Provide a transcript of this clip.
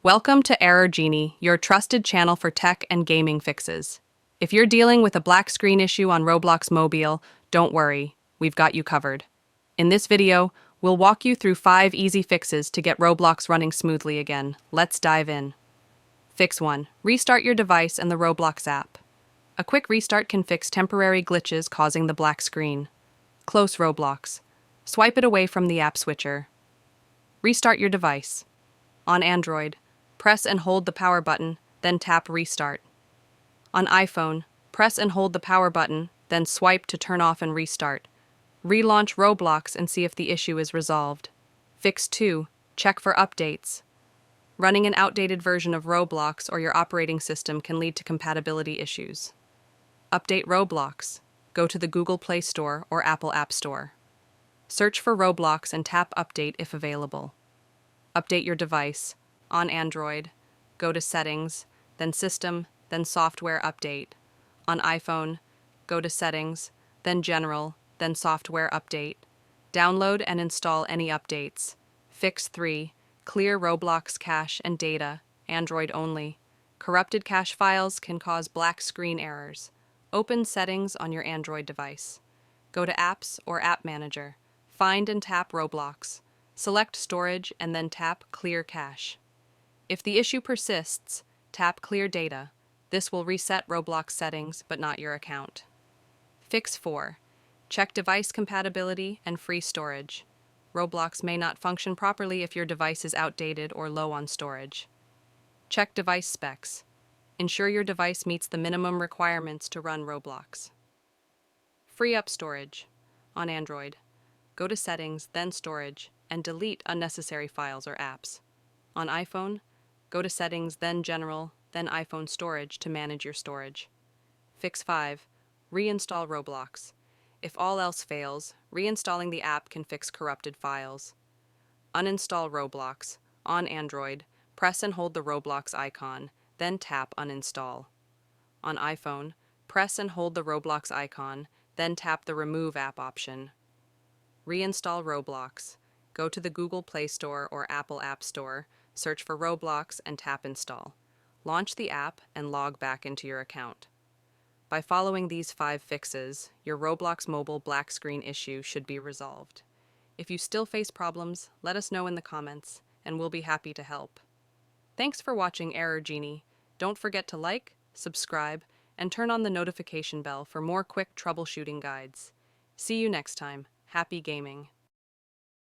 Welcome to Error Genie, your trusted channel for tech and gaming fixes. If you're dealing with a black screen issue on Roblox Mobile, don't worry, we've got you covered. In this video, we'll walk you through 5 easy fixes to get Roblox running smoothly again. Let's dive in. Fix 1. Restart your device and the Roblox app. A quick restart can fix temporary glitches causing the black screen. Close Roblox. Swipe it away from the app switcher. Restart your device. On Android, press and hold the power button, then tap Restart. On iPhone, press and hold the power button, then swipe to turn off and restart. Relaunch Roblox and see if the issue is resolved. Fix 2. Check for updates. Running an outdated version of Roblox or your operating system can lead to compatibility issues. Update Roblox. Go to the Google Play Store or Apple App Store. Search for Roblox and tap Update if available. Update your device. On Android, go to Settings, then System, then Software Update. On iPhone, go to Settings, then General, then Software Update. Download and install any updates. Fix 3. Clear Roblox cache and data, Android only. Corrupted cache files can cause black screen errors. Open Settings on your Android device. Go to Apps or App Manager. Find and tap Roblox. Select Storage and then tap Clear Cache. If the issue persists, tap Clear Data. This will reset Roblox settings, but not your account. Fix 4. Check device compatibility and free storage. Roblox may not function properly if your device is outdated or low on storage. Check device specs. Ensure your device meets the minimum requirements to run Roblox. Free up storage. On Android, go to Settings, then Storage, and delete unnecessary files or apps. On iPhone, go to Settings, then General, then iPhone Storage to manage your storage. Fix 5. Reinstall Roblox. If all else fails, reinstalling the app can fix corrupted files. Uninstall Roblox. On Android, press and hold the Roblox icon, then tap Uninstall. On iPhone, press and hold the Roblox icon, then tap the Remove App option. Reinstall Roblox. Go to the Google Play Store or Apple App Store, search for Roblox and tap Install. Launch the app and log back into your account. By following these 5 fixes, your Roblox Mobile black screen issue should be resolved. If you still face problems, let us know in the comments, and we'll be happy to help. Thanks for watching Error Genie. Don't forget to like, subscribe, and turn on the notification bell for more quick troubleshooting guides. See you next time. Happy gaming!